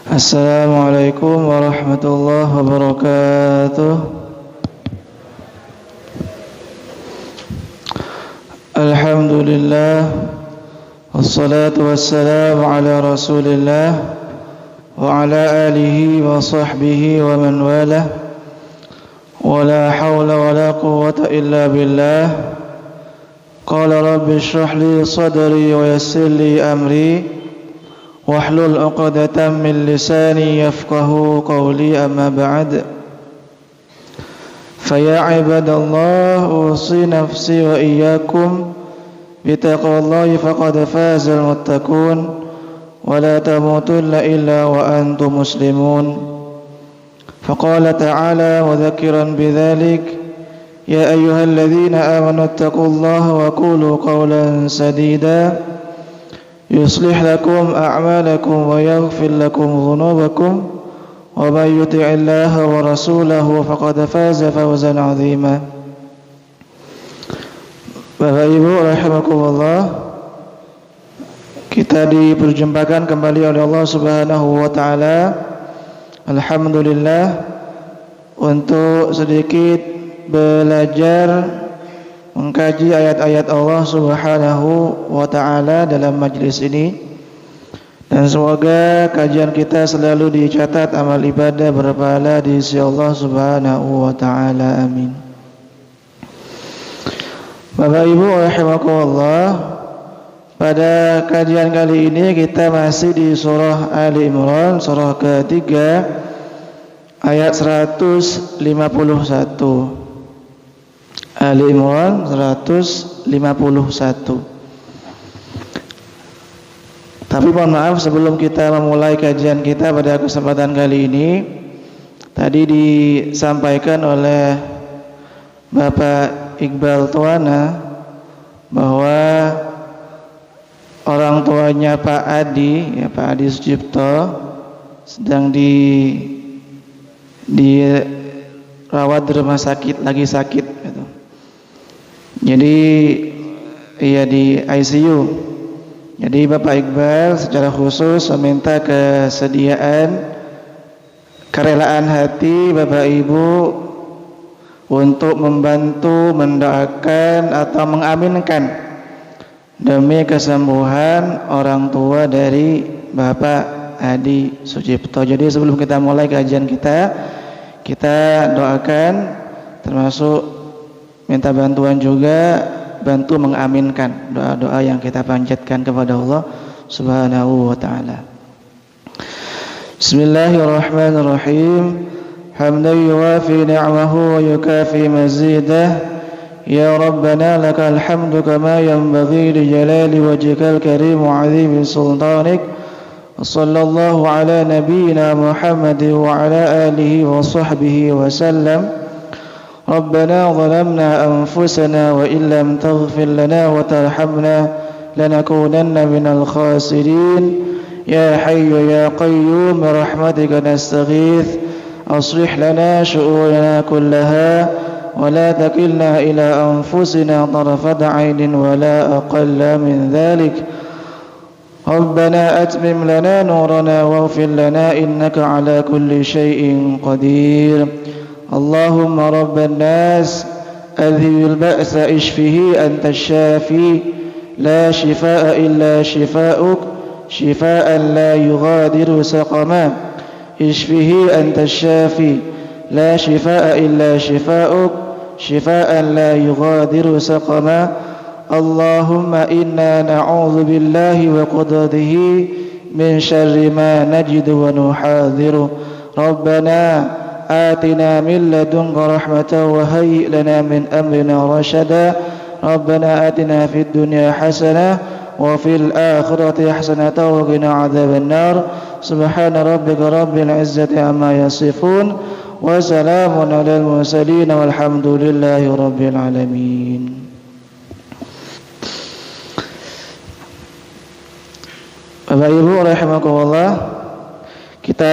Assalamualaikum warahmatullahi wabarakatuh. Alhamdulillah, wassalatu wassalamu ala rasulillah wa ala alihi wa sahbihi wa man walah. Wa la hawla wa la quwwata illa billah. Qala rabbi shrah li sadri wa yassir li amri wahlul 'uqdatam min lisani yafqahu qawli, amma ba'd. Faya ibadallah, usi nafsi wa iyyakum bitaqwallahi faqad fazal muttaqun wa la tamutunna illa wa antum muslimun. Faqala ta'ala mudzakiran bidzalik, ya ayyuhalladzina amanu taqullaha wa qulu qawlan sadida yuslih lakum a'malakum wa yaghfir lakum dhunubakum wa may yuti'illaha wa rasulahu faqad faza fawzan 'azima. Bapak Ibu rahimakumullah, kita diperjumpakan kembali oleh Allah Subhanahu wa taala, alhamdulillah, untuk sedikit belajar mengkaji ayat-ayat Allah Subhanahu wa ta'ala dalam majlis ini. Dan semoga kajian kita selalu dicatat amal ibadah berpahala di sisi Allah Subhanahu wa ta'ala, amin. Bapak Ibu rahimakumullah, pada kajian kali ini kita masih di surah Ali Imran, surah ketiga, ayat 151. Ali Imran 151. Tapi mohon maaf, sebelum kita memulai kajian kita pada kesempatan kali ini, tadi disampaikan oleh Bapak Iqbal Tuana bahwa orang tuanya Pak Adi, ya Pak Adi Sucipto, sedang dirawat di rumah sakit, lagi sakit gitu. Jadi ia di ICU. Jadi Bapak Iqbal secara khusus meminta kesediaan, kerelaan hati Bapak Ibu untuk membantu, mendoakan atau mengaminkan demi kesembuhan orang tua dari Bapak Adi Sucipto. Jadi sebelum kita mulai kajian kita doakan, termasuk minta bantuan juga, bantu mengaminkan doa-doa yang kita panjatkan kepada Allah Subhanahu wa ta'ala. Bismillahirrahmanirrahim. Hamdan yuwafi ni'amahu wa yukafi mazidah. Ya Rabbana lakal hamdu kama yanbaghi li jalali wajhikal karim wa 'azimi sultanik. Sallallahu ala nabiyyina Muhammad wa ala alihi wa sahbihi wa sallam. ربنا ظلمنا أنفسنا وإن لم تغفر لنا وترحمنا لنكونن من الخاسرين يا حي يا قيوم برحمتك نستغيث أصلح لنا شؤوننا كلها ولا تكلنا إلى أنفسنا طرفة عين ولا أقل من ذلك ربنا أتمم لنا نورنا واغفر لنا إنك على كل شيء قدير اللهم رب الناس أذهب البأس اشفه أنت الشافي لا شفاء إلا شفاؤك شفاء لا يغادر سقما اشفه أنت الشافي لا شفاء إلا شفاؤك شفاء لا يغادر سقما اللهم إنا نعوذ بالله وقدرته من شر ما نجد ونحاذر ربنا آتنا من لدنك رحمة وهيئ لنا من أمرنا رشدا ربنا آتنا في الدنيا حسنة وفي الآخرة حسنة وقنا عذاب النار سبحان ربك رب العزة عما يصفون وسلام على المرسلين والحمد لله رب العالمين. Bapak Ibu rahimakumullah, kita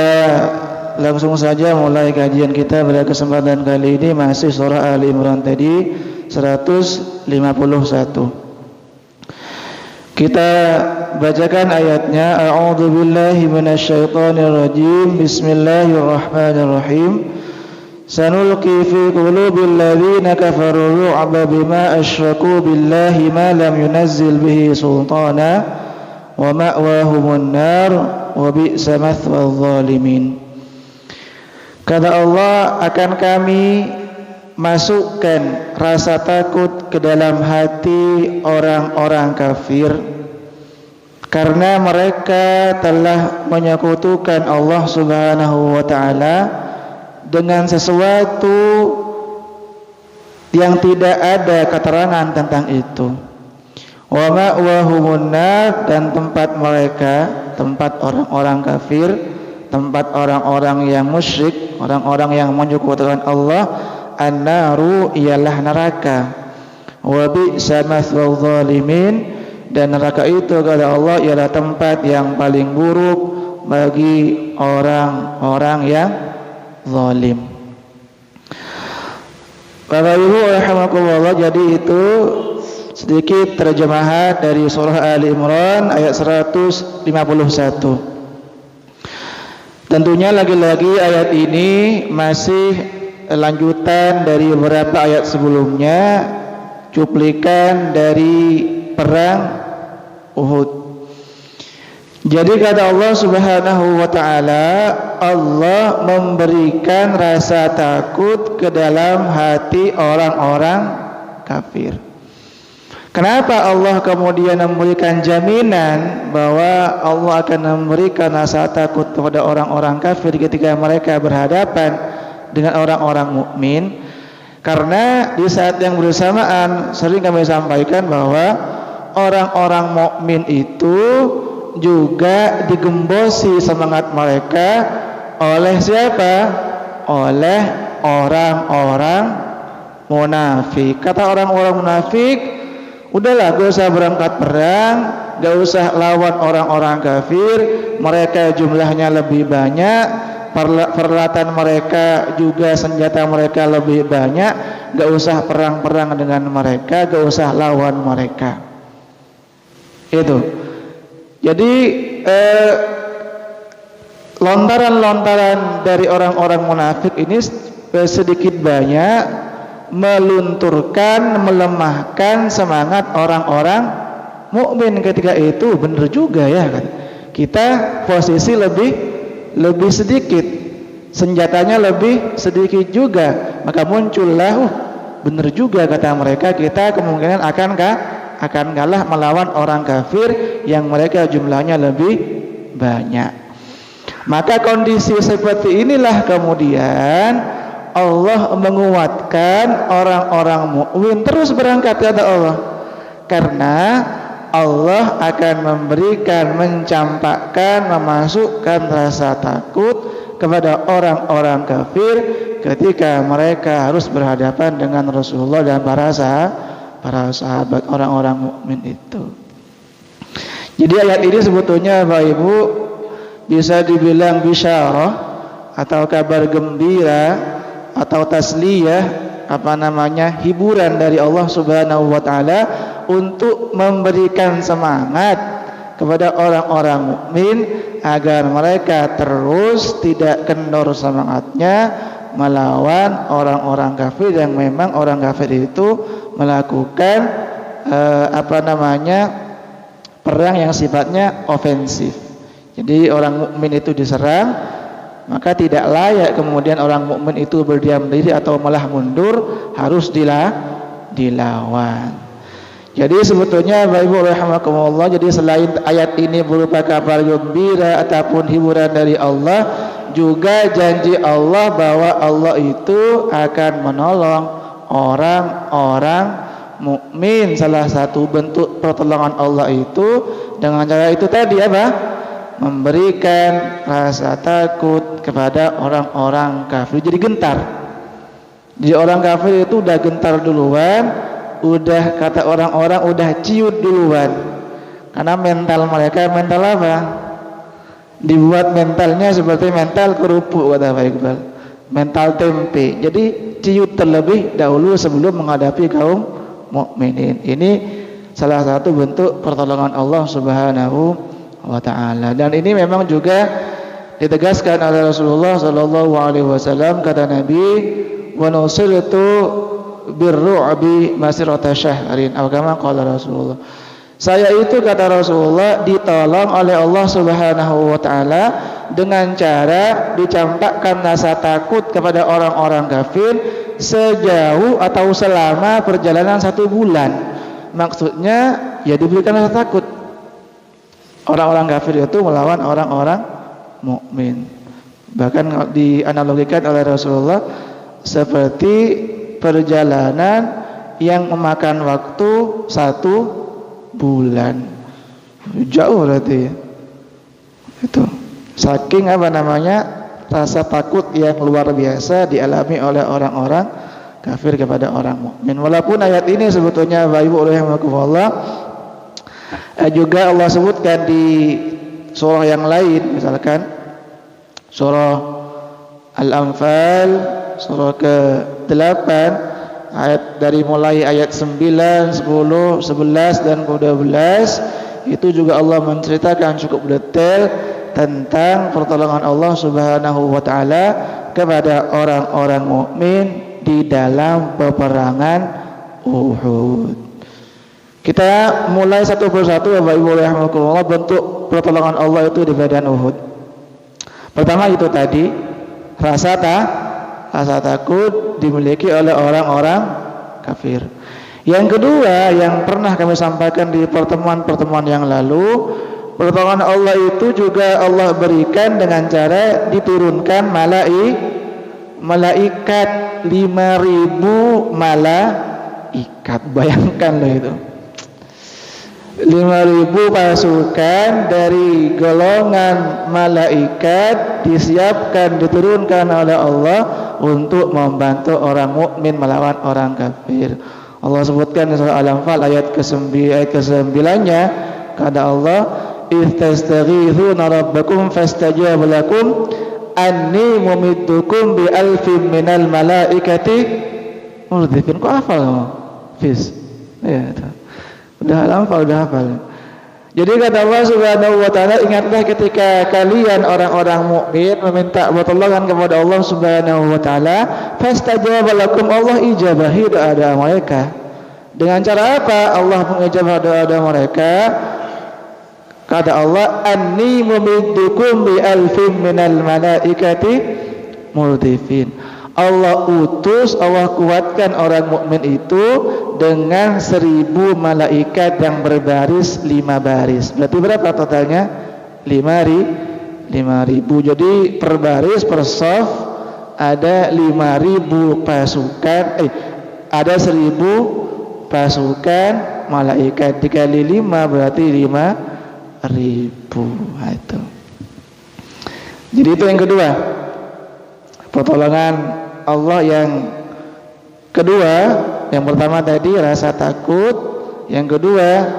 langsung saja mulai kajian kita pada kesempatan kali ini, masih surah Ali Imran tadi 151. Kita bacakan ayatnya. A'udzu billahi minasyaitonir rajim. Bismillahirrahmanirrahim. Sanulqi fi qulubil ladzina kafaru ru'ba bima asyraku billahi ma lam yunazzil bihi sultana wa ma'wahumun nar wa bi'sa mathwal zalimin. Kata Allah, akan kami masukkan rasa takut ke dalam hati orang-orang kafir karena mereka telah menyekutukan Allah Subhanahu wa taala dengan sesuatu yang tidak ada keterangan tentang itu. Wa ma'wahumun nar, dan tempat mereka, tempat orang-orang kafir, tempat orang-orang yang musyrik, orang-orang yang menyekutukan Allah, an-naru, ialah neraka. Wa bi'sa mathwal zalimin, dan neraka itu kata Allah ialah tempat yang paling buruk bagi orang-orang yang zalim. Bapak Ibu rahimakumullah, jadi itu sedikit terjemahan dari surah Ali Imran ayat 151. Tentunya lagi-lagi ayat ini masih lanjutan dari beberapa ayat sebelumnya, cuplikan dari perang Uhud. Jadi kata Allah Subhanahu wa taala, Allah memberikan rasa takut ke dalam hati orang-orang kafir. Kenapa Allah kemudian memberikan jaminan bahwa Allah akan memberikan rasa takut kepada orang-orang kafir ketika mereka berhadapan dengan orang-orang mukmin? Karena di saat yang bersamaan sering kami sampaikan bahwa orang-orang mukmin itu juga digembosi semangat mereka oleh siapa? Oleh orang-orang munafik. Kata orang-orang munafik, udahlah, gak usah berangkat perang, gak usah lawan orang-orang kafir, mereka jumlahnya lebih banyak, peralatan mereka juga, senjata mereka lebih banyak, gak usah perang-perang dengan mereka, gak usah lawan mereka. Itu. Jadi lontaran-lontaran dari orang-orang munafik ini sedikit banyak melunturkan, melemahkan semangat orang-orang mukmin ketika itu. Benar juga ya, kita posisi lebih sedikit, senjatanya lebih sedikit juga, maka muncullah benar juga kata mereka, kita kemungkinan akan kalah melawan orang kafir yang mereka jumlahnya lebih banyak. Maka kondisi seperti inilah kemudian Allah menguatkan orang-orang mukmin terus berangkat kata Allah, karena Allah akan memberikan, mencampakkan, memasukkan rasa takut kepada orang-orang kafir ketika mereka harus berhadapan dengan Rasulullah dan para sahabat orang-orang mukmin itu. Jadi ayat ini sebetulnya Bapak Ibu bisa dibilang bisyarah atau kabar gembira atau tasliyah, hiburan dari Allah Subhanahu wa taala untuk memberikan semangat kepada orang-orang mukmin agar mereka terus tidak kendor semangatnya melawan orang-orang kafir yang memang orang kafir itu melakukan perang yang sifatnya ofensif. Jadi orang mukmin itu diserang, maka tidak layak kemudian orang mukmin itu berdiam diri atau malah mundur, harus dilawan. Jadi sebetulnya Bapak Ibu rahimakumullah, jadi selain ayat ini berupa kabar gembira ataupun hiburan dari Allah, juga janji Allah bahwa Allah itu akan menolong orang-orang mukmin. Salah satu bentuk pertolongan Allah itu dengan cara itu tadi apa? Memberikan rasa takut kepada orang-orang kafir. Jadi gentar. Jadi orang kafir itu udah gentar duluan, udah kata orang-orang udah ciut duluan. Karena mental mereka mental apa? Dibuat mentalnya seperti mental kerupuk kata Pak Iqbal. Mental tempe. Jadi ciut terlebih dahulu sebelum menghadapi kaum mukminin. Ini salah satu bentuk pertolongan Allah Subhanahu wa taala. Dan ini memang juga ditegaskan oleh Rasulullah sallallahu alaihi wasallam, kata Nabi, "Wa nusirtu birru'bi masirata syahrin." Atau kama qala Rasulullah. Saya itu, kata Rasulullah, ditolong oleh Allah Subhanahu wa taala dengan cara dicampakkan rasa takut kepada orang-orang kafir sejauh atau selama perjalanan 1 bulan. Maksudnya ya diberikan rasa takut. Orang-orang kafir itu melawan orang-orang mukmin. Bahkan dianalogikan oleh Rasulullah seperti perjalanan yang memakan waktu 1 bulan. Jauh berarti ya. Itu saking rasa takut yang luar biasa dialami oleh orang-orang kafir kepada orang mukmin. Walaupun ayat ini sebetulnya Bapak Ibu rahimakumullah juga Allah sebutkan di surah yang lain, misalkan surah Al-Anfal surah ke-8 ayat dari mulai ayat 9, 10, 11 dan 12, itu juga Allah menceritakan cukup detail tentang pertolongan Allah Subhanahu wa taala kepada orang-orang mukmin di dalam peperangan Uhud. Kita mulai satu persatu Bapak Ibu rahimakumullah bentuk pertolongan Allah itu di medan Uhud. Pertama itu tadi rasa takut dimiliki oleh orang-orang kafir. Yang kedua yang pernah kami sampaikan di pertemuan-pertemuan yang lalu, pertolongan Allah itu juga Allah berikan dengan cara diturunkan malaikat 5.000 malaikat. Bayangkan loh itu. 5.000 pasukan dari golongan malaikat disiapkan, diturunkan oleh Allah untuk membantu orang mukmin melawan orang kafir. Allah sebutkan di surah Al-Anfal ayat ke-9-nya, kata Allah, "Istastaghithuna rabbakum fastajaba lakum anni mumiddukum bi alfin minal malaikati murdifin." Kok hafal kamu? Fis. Ya, itu. Udah hafal. Jadi kata Allah Subhanahu wa taala, ingatlah ketika kalian orang-orang mukmin meminta pertolongan kepada Allah Subhanahu wa taala, fastajaba lakum, Allah ijabahi doa-doa mereka. Dengan cara apa Allah mengijabah doa-doa mereka? Kata Allah, "Anni mumiddukum bi alfin minal malaikati murdifin." Allah utus, Allah kuatkan orang mukmin itu dengan 1.000 malaikat yang berbaris 5 baris. Berarti berapa totalnya? 5.000. Jadi per baris, per saf ada 5.000 pasukan. Ada 1.000 pasukan malaikat. Dikali 5 berarti 5.000. Nah, itu. Jadi itu yang kedua, pertolongan Allah yang kedua. Yang pertama tadi rasa takut, yang kedua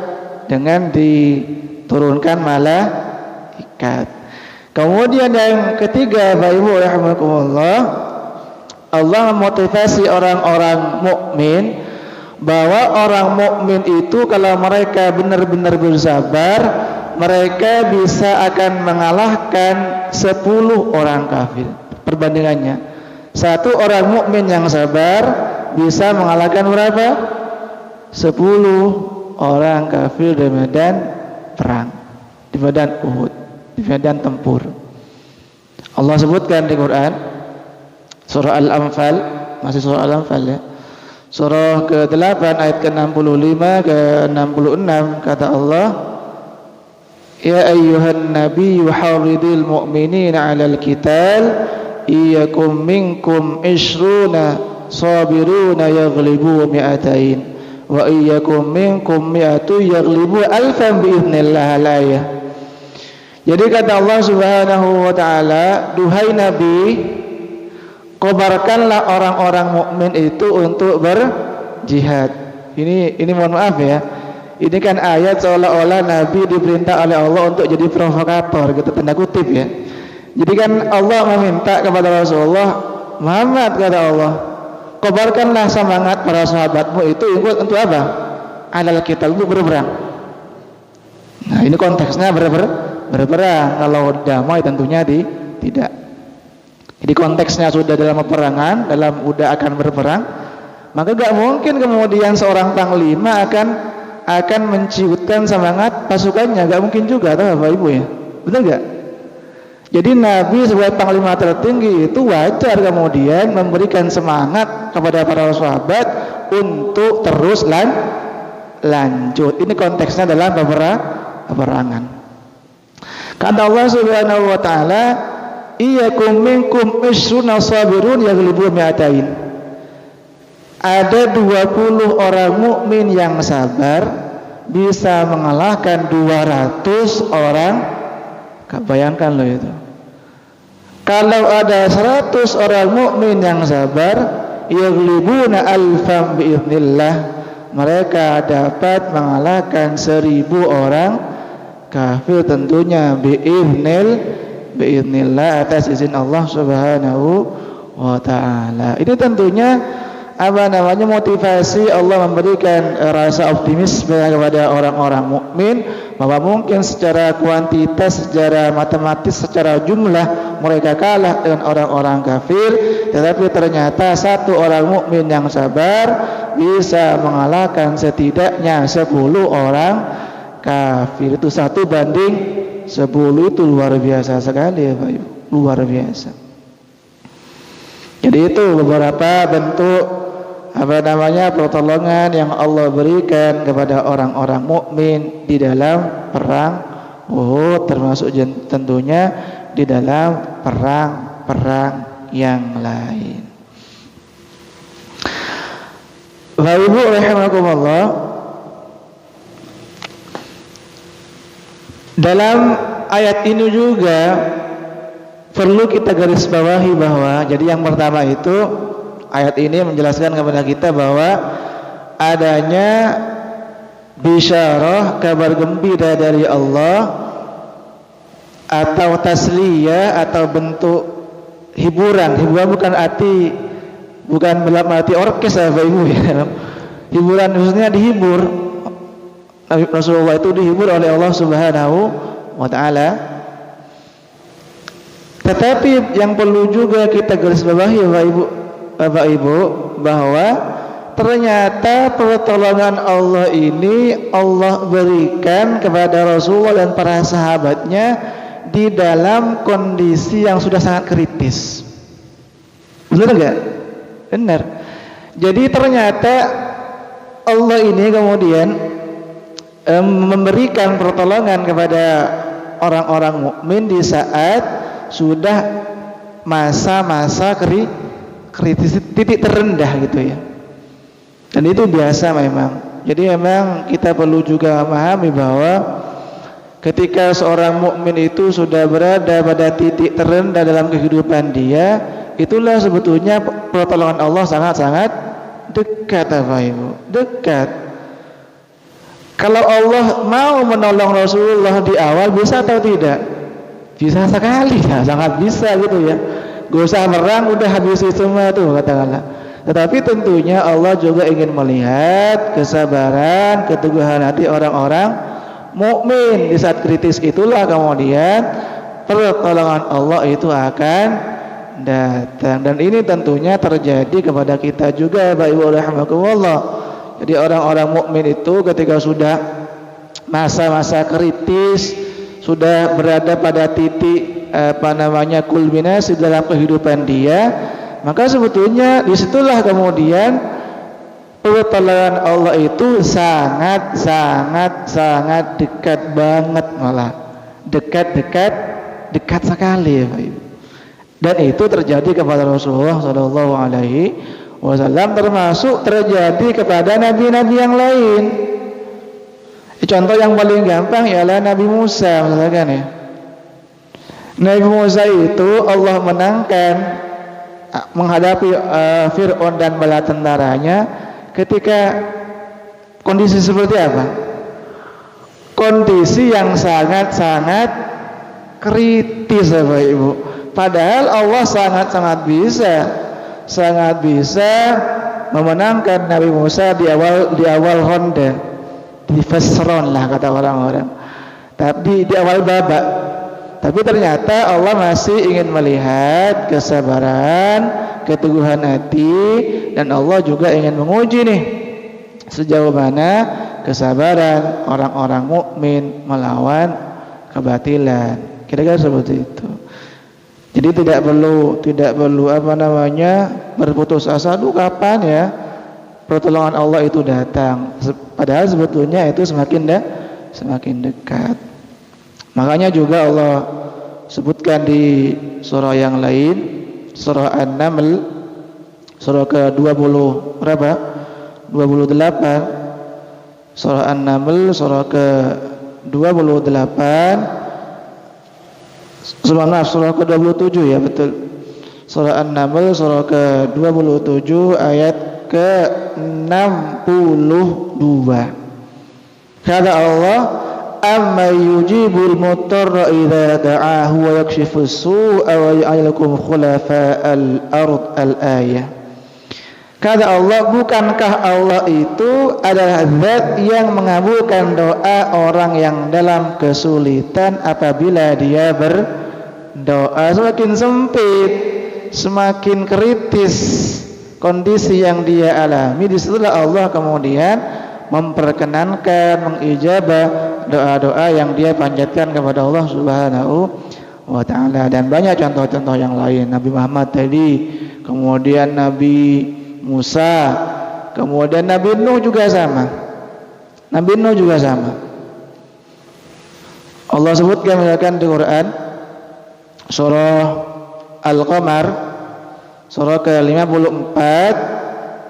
dengan diturunkan malaikat. Kemudian yang ketiga, Bapak Ibu rahimakumullah, Allah memotivasi orang-orang mukmin bahwa orang mukmin itu kalau mereka benar-benar bersabar, mereka bisa akan mengalahkan 10 orang kafir. Perbandingannya, 1 orang mukmin yang sabar bisa mengalahkan berapa? 10 orang kafir di medan perang, di medan Uhud, di medan tempur. Allah sebutkan di Quran surah Al-Anfal, masih surah Al-Anfal ya, surah ke-8 ayat ke-65 ke-66, kata Allah, "Ya ayyuhan nabiyyu harridil mu'minina 'alal qital iyakum minkum 'ishruna sabiruna yaghlibu mi'atain wa iyyakum minkum mi'atu yaghlibu alfan bi'idznillah." al-ayah. Jadi kata Allah Subhanahu wa taala, duhai Nabi, kobarkanlah orang-orang mukmin itu untuk berjihad. Ini mohon maaf ya. Ini kan ayat seolah-olah Nabi diperintah oleh Allah untuk jadi provokator gitu, tanda kutip ya. Jadi kan Allah meminta kepada Rasulullah Muhammad, kata Allah, kobarkanlah semangat para sahabatmu itu untuk apa? alal qital, untuk berperang. Nah, ini konteksnya berperang. Kalau damai tentunya tidak. Jadi konteksnya sudah dalam peperangan, dalam udah akan berperang, maka gak mungkin kemudian seorang panglima akan menciutkan semangat pasukannya, gak mungkin juga, tahu Bapak Ibu ya, betul gak? Jadi Nabi sebagai panglima tertinggi itu wajar kemudian memberikan semangat kepada para sahabat untuk terus lanjut. Ini konteksnya dalam peperangan. Kata Allah Subhanahu wa taala, "Iyyakum minkum isruna sabirun yaghlibu mi'atain." Ada 20 orang mukmin yang sabar bisa mengalahkan 200 orang. Bayangkan loh itu. Kalau ada 100 orang mukmin yang sabar, yaghlibuna alfam biidznillah, mereka dapat mengalahkan 1000 orang kafir, tentunya biidznillah, atas izin Allah Subhanahu wa taala. Ini tentunya motivasi Allah memberikan rasa optimisme kepada orang-orang mukmin bahwa mungkin secara kuantitas, secara matematis, secara jumlah mereka kalah dengan orang-orang kafir, tetapi ternyata satu orang mukmin yang sabar bisa mengalahkan setidaknya 10 orang kafir. Itu 1 banding 10, itu luar biasa sekali ya Pak Ibu, luar biasa. Jadi itu beberapa bentuk pertolongan yang Allah berikan kepada orang-orang mukmin di dalam perang Uhud, termasuk tentunya di dalam perang-perang yang lain. Bapak Ibu rahimakumullah, dalam ayat ini juga perlu kita garis bawahi bahwa jadi yang pertama itu ayat ini menjelaskan kepada kita bahwa adanya bisyarah, kabar gembira dari Allah, atau tasliyah, atau bentuk hiburan. Hiburan bukan dalam arti orkes Bapak Ibu ya. Hiburan maksudnya dihibur. Rasulullah itu dihibur oleh Allah Subhanahu wa taala. Tetapi yang perlu juga kita garis bawahi Bapak Ibu bahwa ternyata pertolongan Allah ini Allah berikan kepada Rasulullah dan para sahabatnya di dalam kondisi yang sudah sangat kritis. Benar enggak? Benar. Jadi ternyata Allah ini kemudian memberikan pertolongan kepada orang-orang mukmin di saat sudah masa-masa kritis, titik terendah gitu ya. Dan itu biasa memang. Jadi memang kita perlu juga memahami bahwa ketika seorang mukmin itu sudah berada pada titik terendah dalam kehidupan dia, itulah sebetulnya pertolongan Allah sangat-sangat dekat Bapak Ibu, dekat. Kalau Allah mau menolong Rasulullah di awal, bisa atau tidak? Bisa sekali ya, sangat bisa gitu ya. Gak usah perang, udah habis semua tuh katakanlah. Tetapi tentunya Allah juga ingin melihat kesabaran, keteguhan hati orang-orang mukmin di saat kritis. Itulah kemudian pertolongan Allah itu akan datang. Dan ini tentunya terjadi kepada kita juga Bapak Ibu rahimakumullah. Jadi orang-orang mukmin itu ketika sudah masa-masa kritis, sudah berada pada titik kulminasi dalam kehidupan dia, maka sebetulnya disitulah kemudian pertolongan Allah itu sangat dekat banget, malah dekat sekali ya Pak Ibu. Dan itu terjadi kepada Rasulullah Shallallahu Alaihi Wasallam, termasuk terjadi kepada nabi-nabi yang lain. Contoh yang paling gampang ialah Nabi Musa misalkan ya. Nabi Musa itu Allah menangkan menghadapi Fir'aun dan bala tentaranya ketika kondisi seperti apa? Kondisi yang sangat-sangat kritis Bapak Ibu. Padahal Allah sangat bisa memenangkan Nabi Musa di awal ronde. di fasron lah kata orang-orang. Tapi di awal babak. Tapi ternyata Allah masih ingin melihat kesabaran, keteguhan hati, dan Allah juga ingin menguji nih sejauh mana kesabaran orang-orang mukmin melawan kebatilan. Kira-kira seperti itu. Jadi tidak perlu berputus asa. Duh, kapan ya pertolongan Allah itu datang? Padahal sebetulnya itu semakin dekat. Makanya juga Allah sebutkan di surah yang lain, surah An-Naml, surah ke-20 berapa? 28. Surah An-Naml surah ke-28. Surah ke-27 ya, betul. Surah An-Naml surah ke-27 ayat ke-62. Kata Allah, amma yujibul mutarra idza da'ahu wa yakshifus su'a wa yaj'alukum khulafa'al ard al-ayah. Kata Allah, bukankah Allah itu adalah zat yang mengabulkan doa orang yang dalam kesulitan apabila dia berdoa. Semakin sempit, semakin kritis kondisi yang dia alami, disitulah Allah kemudian memperkenankan, mengijabah doa-doa yang dia panjatkan kepada Allah Subhanahu wa ta'ala. Dan banyak contoh-contoh yang lain. Nabi Muhammad tadi, kemudian Nabi Musa, kemudian Nabi Nuh juga sama. Allah sebutkan misalkan di Quran surah Al-Qamar surah ke-54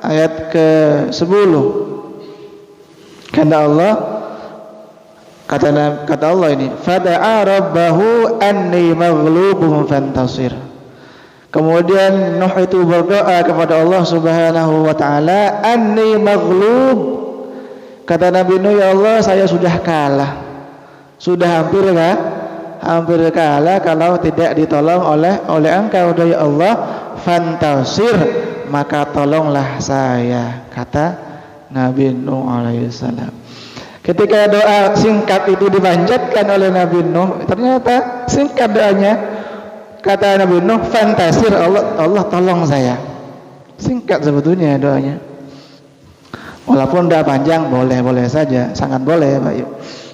ayat ke-10. Kata Allah ini, fada'a rabbahu anni maghlubun fantasir. Kemudian Nuh itu berdoa kepada Allah Subhanahu wa ta'ala, anni maghlub. Kata Nabi Nuh, ya Allah, saya sudah kalah. Sudah hampir kalah kalau tidak ditolong oleh Engkau ya Allah. Fantasir, maka tolonglah saya, kata Nabi Nuh alaihissalam. Ketika doa singkat itu dipanjatkan oleh Nabi Nuh, ternyata singkat doanya. Kata Nabi Nuh, fantasir, Allah tolong saya. Singkat sebetulnya doanya. Walaupun doa panjang boleh saja, sangat boleh Pak.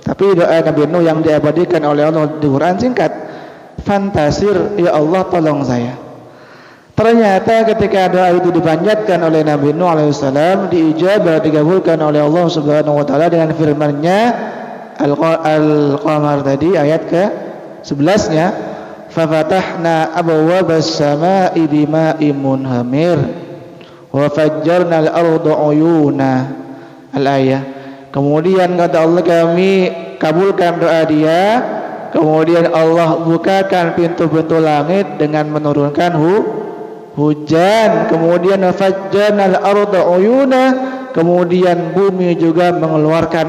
Tapi doa Nabi Nuh yang diabadikan oleh Allah di Quran singkat. Fantasir, ya Allah tolong saya. Ternyata ketika doa itu dipanjatkan oleh Nabi Nuh alaihissalam, diijabah, dikabulkan oleh Allah Subhanahu wa ta'ala dengan firman-Nya Al-Qamar tadi ayat ke-11-nya, fafatahna abwabas samaa'i bima'in munhamir wa fajjarna al-arda uyuna al-ayah. Kemudian kata Allah, kami kabulkan doa dia, kemudian Allah bukakan pintu-pintu langit dengan menurunkan hujan, kemudian fajjarnal arda uyuna, kemudian bumi juga mengeluarkan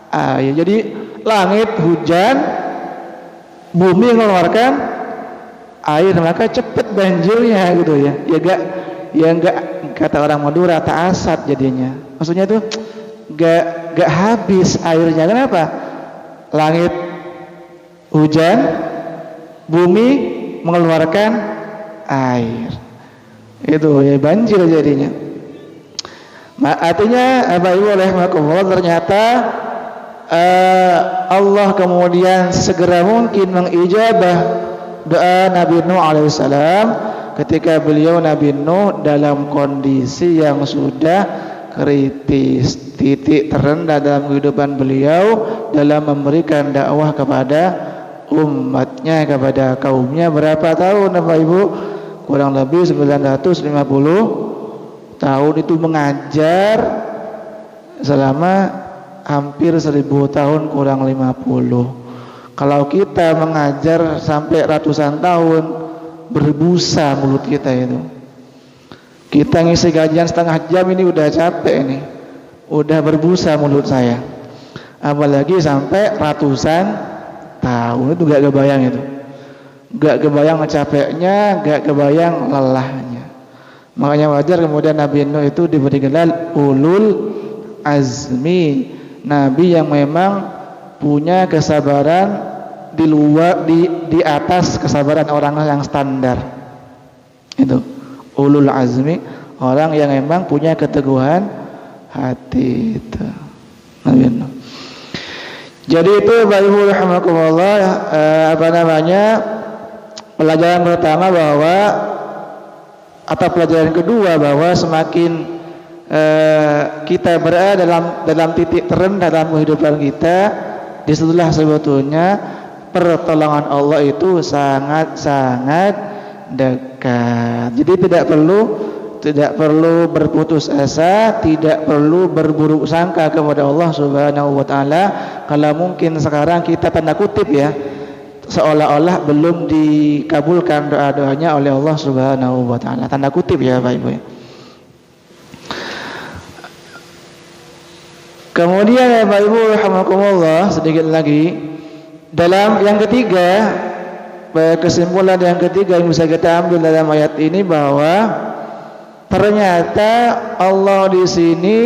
air. Jadi langit hujan, bumi mengeluarkan air, maka cepat banjirnya gitu ya. Enggak kata orang Madura tak asat jadinya. Maksudnya itu enggak habis airnya. Kenapa? Langit hujan, bumi mengeluarkan air, itu ya banjir jadinya. Artinya Bapak Ibu rahimakumullah, ternyata Allah kemudian segera mungkin mengijabah doa Nabi Nuh alaihissalam ketika beliau Nabi Nuh dalam kondisi yang sudah kritis, titik terendah dalam kehidupan beliau dalam memberikan dakwah kepada umatnya, kepada kaumnya. Berapa tahun Bapak Ibu? Kurang lebih 950 tahun itu mengajar selama hampir 1000 tahun kurang 50. Kalau kita mengajar sampai ratusan tahun, berbusa mulut kita itu. Kita ngisi kajian setengah jam ini udah capek ini, udah berbusa mulut saya. Apalagi sampai ratusan tahun, itu gak kebayang itu. Gak kebayang capeknya, gak kebayang lelahnya. Makanya wajar kemudian Nabi Nuh itu diberi gelar ulul azmi nabi yang memang punya kesabaran di atas kesabaran orang yang standar. Itu ulul azmi, orang yang memang punya keteguhan hati itu. Jadi itu Bapak Ibu rahimakumullah, pelajaran pertama bahwa atau pelajaran kedua bahwa semakin kita berada dalam titik terendah dalam kehidupan kita, disitulah sebetulnya pertolongan Allah itu sangat-sangat dekat. Jadi tidak perlu berputus asa, tidak perlu berburuk sangka kepada Allah Subhanahu wa taala. Kalau mungkin sekarang kita tanda kutip ya, seolah-olah belum dikabulkan doa-doanya oleh Allah Subhanahu wa taala. Tanda kutip ya Bapak Ibu ya. Kemudian ya Bapak Ibu rahimakumullah, sedikit lagi dalam yang ketiga, kesimpulan yang ketiga yang bisa kita ambil dalam ayat ini bahwa ternyata Allah di sini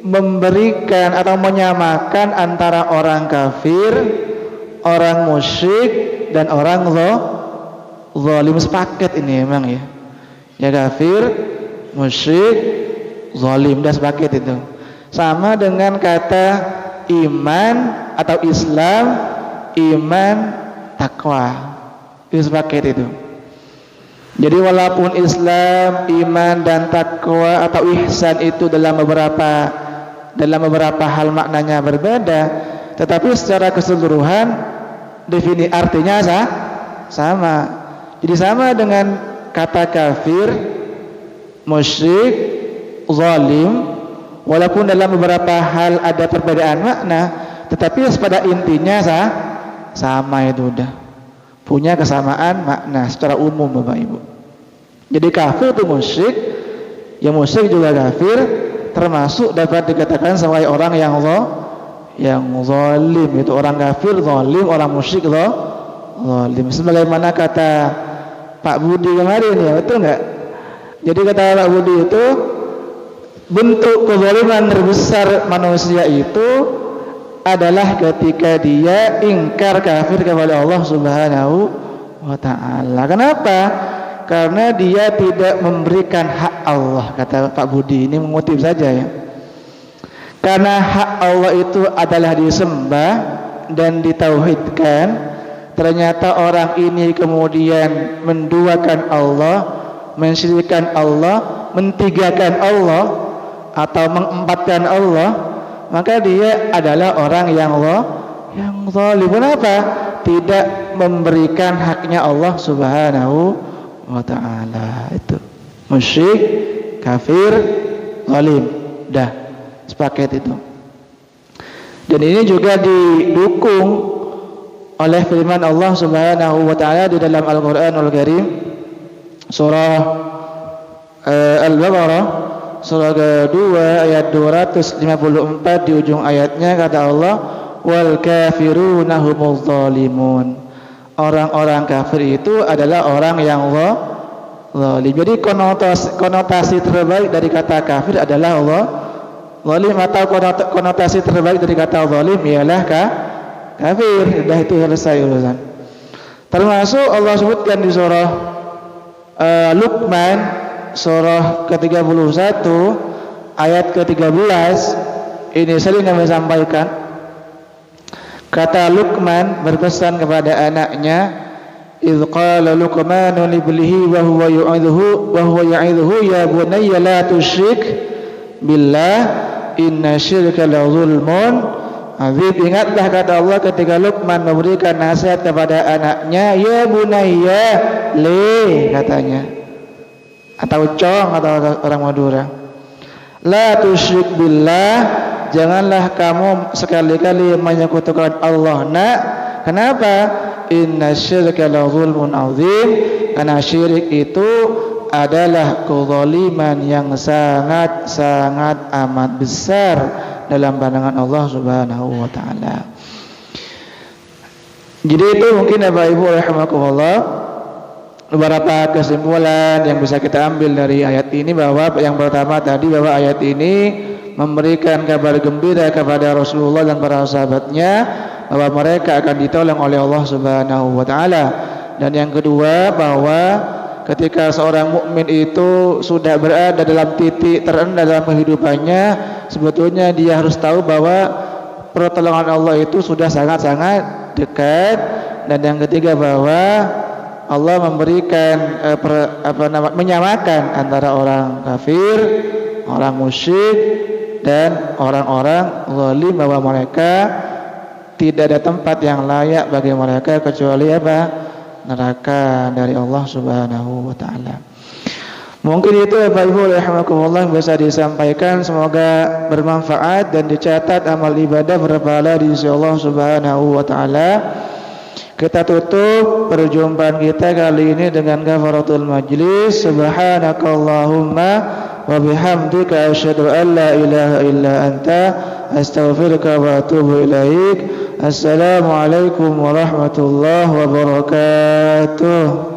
memberikan atau menyamakan antara orang kafir, orang musyrik dan orang zalim. Sepaket ini memang ya. Ya kafir, musyrik, zalim, dah sepaket itu. Sama dengan kata iman atau Islam, iman, takwa. Itu sepaket itu. Jadi walaupun Islam, iman dan takwa atau ihsan itu dalam beberapa hal maknanya berbeda, tetapi secara keseluruhan artinya sama. Jadi sama dengan kata kafir, musyrik, zalim, walaupun dalam beberapa hal ada perbedaan makna, tetapi pada intinya sama itu udah. Punya kesamaan makna secara umum Bapak Ibu. Jadi kafir itu musyrik, ya musyrik juga kafir, termasuk dapat dikatakan sebagai orang yang zalim. Itu orang kafir zalim, orang musyrik zalim. Sebagaimana kata Pak Budi kemarin ya, betul nggak? Jadi kata Pak Budi itu bentuk kezaliman terbesar manusia itu adalah ketika dia ingkar kafir kepada Allah Subhanahu wa taala. Kenapa? Karena dia tidak memberikan hak Allah, kata Pak Budi, ini mengutip saja ya. Karena hak Allah itu adalah disembah dan ditauhidkan, ternyata orang ini kemudian menduakan Allah, mensyirikkan Allah, mentigakan Allah atau mengempatkan Allah, maka dia adalah orang yang zalim. Kenapa? Tidak memberikan haknya Allah Subhanahu wa taala. Itu musyrik, kafir, zalim. Dah sepaket itu. Dan ini juga didukung oleh firman Allah Subhanahu wa taala di dalam Al-Qur'anul Karim, surah Al-Baqarah, surah kedua ayat 254, di ujung ayatnya kata Allah, wal kafiruna humuz zalimun. Orang-orang kafir itu adalah orang yang zalim. Jadi konotasi terbaik dari kata kafir adalah zalim, atau konotasi terbaik dari kata zalim ialah kafir. Sudah itu selesai urusan. Termasuk Allah sebutkan di surah Luqman, surah ke-31 ayat ke-13, ini sering kami sampaikan. Kata Luqman berpesan kepada anaknya, idz qala Luqmanu li ibnihi wa huwa ya'idhuhu ya bunayya la tusyrik billah inna syirka la zulmun azim. Ingatlah kata Allah ketika Luqman memberikan nasihat kepada anaknya, ya bunayya, katanya, atau cong atau orang Madura, la tusyrik billah, janganlah kamu sekali-kali menyekutukan Allah nak. Kenapa? Inna syirka la zulmun azim, karena syirik itu adalah kezaliman yang sangat-sangat amat besar dalam pandangan Allah Subhanahu wa taala. Jadi itu mungkin Bapak Ibu rahimakumullah beberapa kesimpulan yang bisa kita ambil dari ayat ini, bahwa yang pertama tadi bahwa ayat ini memberikan kabar gembira kepada Rasulullah dan para sahabatnya bahwa mereka akan ditolong oleh Allah Subhanahu wa taala. Dan yang kedua, bahwa ketika seorang mukmin itu sudah berada dalam titik terendah dalam kehidupannya, sebetulnya dia harus tahu bahwa pertolongan Allah itu sudah sangat-sangat dekat. Dan yang ketiga, bahwa Allah memberikan menyamakan antara orang kafir, orang musyrik dan orang-orang zalim, bahwa mereka tidak ada tempat yang layak bagi mereka kecuali apa? Neraka dari Allah Subhanahu wa taala. Mungkin itu Bapak Ibu rahimakumullah bisa disampaikan, semoga bermanfaat dan dicatat amal ibadah berpahala di sisi Allah Subhanahu wa taala. Kita tutup perjumpaan kita kali ini dengan kafaratul majlis. Subhanakallahumma wa bihamdika asyhadu an la ilaha illa anta astaghfiruka wa atubu ilaik. Assalamualaikum warahmatullahi wabarakatuh.